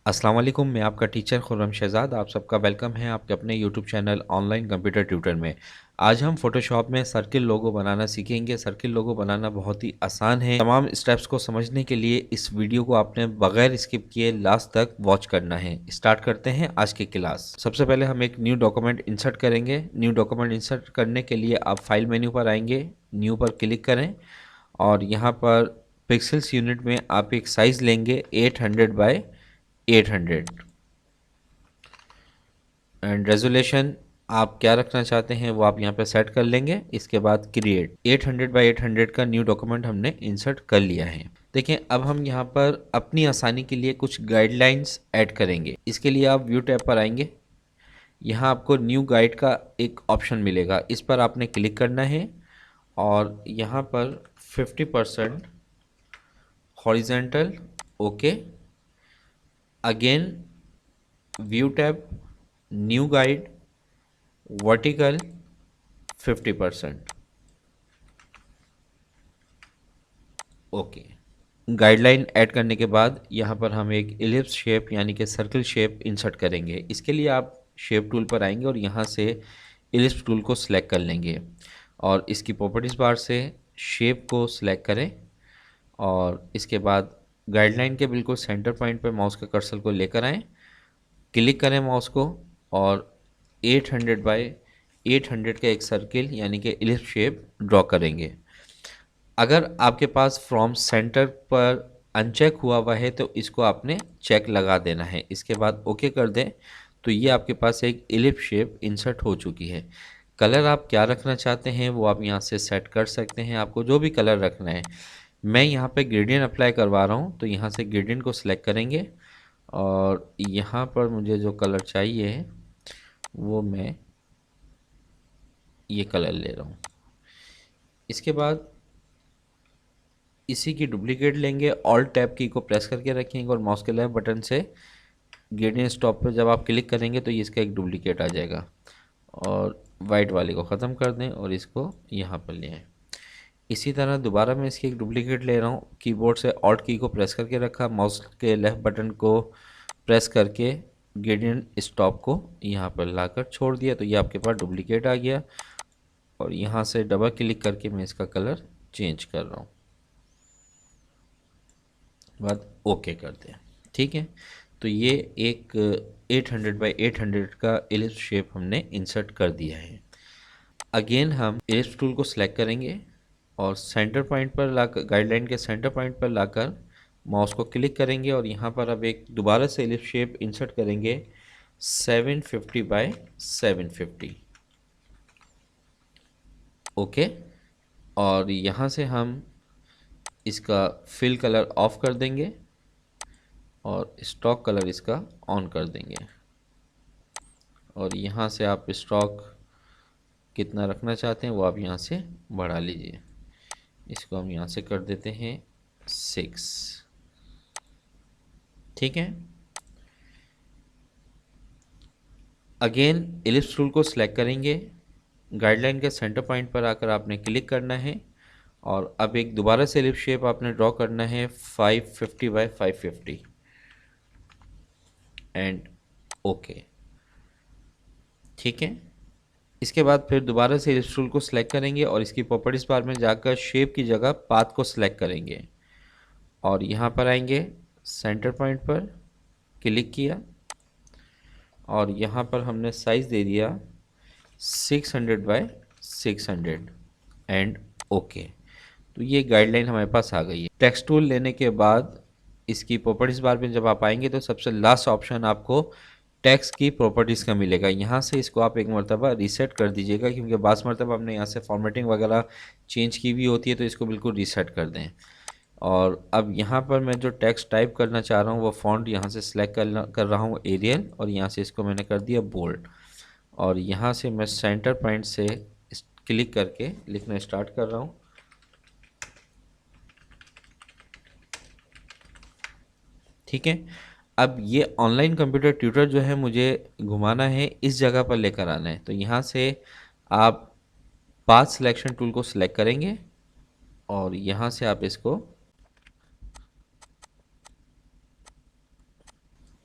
अस्सलाम वालेकुम। मैं आपका टीचर खुर्रम शहज़ाद आप सबका वेलकम है आपके अपने YouTube channel online computer tutor में। आज हम फ़ोटोशॉप में सर्किल लोगो बनाना सीखेंगे। सर्किल लोगो बनाना बहुत ही आसान है। तमाम स्टेप्स को समझने के लिए इस वीडियो को आपने बगैर स्किप किए लास्ट तक वॉच करना है। स्टार्ट करते हैं आज की क्लास। सबसे पहले हम एक न्यू डॉक्यूमेंट इंसर्ट करेंगे। न्यू डॉक्यूमेंट इंसर्ट करने के लिए आप फाइल मेन्यू पर आएंगे, न्यू पर क्लिक करें और यहाँ पर पिक्सल्स यूनिट में आप एक साइज़ लेंगे 800 बाय 800 एंड रेजोल्यूशन आप क्या रखना चाहते हैं वो आप यहाँ पे सेट कर लेंगे। इसके बाद क्रिएट 800 बाय 800 का न्यू डॉक्यूमेंट हमने इंसर्ट कर लिया है। देखिए अब हम यहाँ पर अपनी आसानी के लिए कुछ गाइडलाइंस ऐड करेंगे। इसके लिए आप व्यू टैब पर आएंगे, यहाँ आपको न्यू गाइड का एक ऑप्शन मिलेगा, इस पर आपने क्लिक करना है और यहाँ पर 50% horizontal okay, again view tab, new guide, vertical 50%। Okay, guideline add करने के बाद यहाँ पर हम एक इलिप्स शेप यानी कि सर्कल शेप इंसर्ट करेंगे। इसके लिए आप शेप टूल पर आएंगे और यहाँ से इलिप्स टूल को सिलेक्ट कर लेंगे और इसकी प्रॉपर्टीज़ बार से शेप को सिलेक्ट करें और इसके बाद गाइडलाइन के बिल्कुल सेंटर पॉइंट पर माउस के कर्सर को लेकर आएँ, क्लिक करें माउस को और 800 बाय 800 का एक सर्किल यानी कि इलिप्स शेप ड्रॉ करेंगे। अगर आपके पास फ्रॉम सेंटर पर अनचेक हुआ है तो इसको आपने चेक लगा देना है। इसके बाद ओके कर दें तो ये आपके पास एक इलिप्स शेप इंसर्ट हो चुकी है। कलर आप क्या रखना चाहते हैं वो आप यहाँ से सेट कर सकते हैं, आपको जो भी कलर रखना है। मैं यहाँ पे ग्रेडियंट अप्लाई करवा रहा हूँ तो यहाँ से ग्रेडियंट को सिलेक्ट करेंगे और यहाँ पर मुझे जो कलर चाहिए वो मैं ये कलर ले रहा हूँ। इसके बाद इसी की डुप्लीकेट लेंगे, ऑल्ट टैब की को प्रेस करके रखेंगे और माउस के लेफ्ट बटन से ग्रेडियंट स्टॉप पर जब आप क्लिक करेंगे तो ये इसका एक डुप्लीकेट आ जाएगा और वाइट वाले को ख़त्म कर दें और इसको यहाँ पर ले आएँ। इसी तरह दोबारा मैं इसकी एक डुप्लीकेट ले रहा हूँ, कीबोर्ड से ऑल्ट की को प्रेस करके रखा, माउस के लेफ़्ट बटन को प्रेस करके ग्रेडियंट स्टॉप को यहाँ पर लाकर छोड़ दिया तो ये आपके पास डुप्लीकेट आ गया और यहाँ से डबल क्लिक करके मैं इसका कलर चेंज कर रहा हूँ, बाद ओके कर दें। ठीक है, तो ये एक 800 बाई 800 का इलिप्स शेप हमने इंसर्ट कर दिया है। अगेन हम इलिप्स टूल को सिलेक्ट करेंगे और सेंटर पॉइंट पर लाकर गाइडलाइन के सेंटर पॉइंट पर लाकर माउस को क्लिक करेंगे और यहाँ पर अब एक दोबारा से इलिप्स शेप इंसर्ट करेंगे 750 बाय 750। ओके, और यहाँ से हम इसका फिल कलर ऑफ कर देंगे और स्टॉक कलर इसका ऑन कर देंगे और यहाँ से आप स्टॉक कितना रखना चाहते हैं वो आप यहाँ से बढ़ा लीजिए। इसको हम यहाँ से कर देते हैं 6। ठीक है, अगेन इलिप्स टूल को सिलेक्ट करेंगे, गाइडलाइन के सेंटर पॉइंट पर आकर आपने क्लिक करना है और अब एक दोबारा से इलिप्स शेप आपने ड्रॉ करना है 550 बाय 550 एंड ओके। ठीक है, इसके बाद फिर दोबारा से इलिप्स टूल को सिलेक्ट करेंगे और इसकी प्रॉपर्टीज़ बार में जाकर शेप की जगह पाथ को सिलेक्ट करेंगे और यहाँ पर आएंगे, सेंटर पॉइंट पर क्लिक किया और यहाँ पर हमने साइज़ दे दिया 600 बाय 600 एंड ओके। तो ये गाइडलाइन हमारे पास आ गई है। टेक्स्ट टूल लेने के बाद इसकी प्रॉपर्टीज़ बार में जब आप आएंगे तो सबसे लास्ट ऑप्शन आपको टेक्स्ट की प्रॉपर्टीज़ का मिलेगा। यहाँ से इसको आप एक मरतबा रीसेट कर दीजिएगा क्योंकि बास मरतबा हमने यहाँ से फॉर्मेटिंग वगैरह चेंज की हुई होती है तो इसको बिल्कुल रीसेट कर दें। और अब यहाँ पर मैं जो टेक्स्ट टाइप करना चाह रहा हूँ वो फ़ॉन्ट यहाँ से सिलेक्ट कर रहा हूँ एरियल और यहाँ से इसको मैंने कर दिया बोल्ड और यहाँ से मैं सेंटर पॉइंट से क्लिक करके लिखना स्टार्ट कर रहा हूँ। ठीक है, अब ये ऑनलाइन कंप्यूटर ट्यूटर जो है मुझे घुमाना है, इस जगह पर लेकर आना है। तो यहाँ से आप पाथ सिलेक्शन टूल को सिलेक्ट करेंगे और यहाँ से आप इसको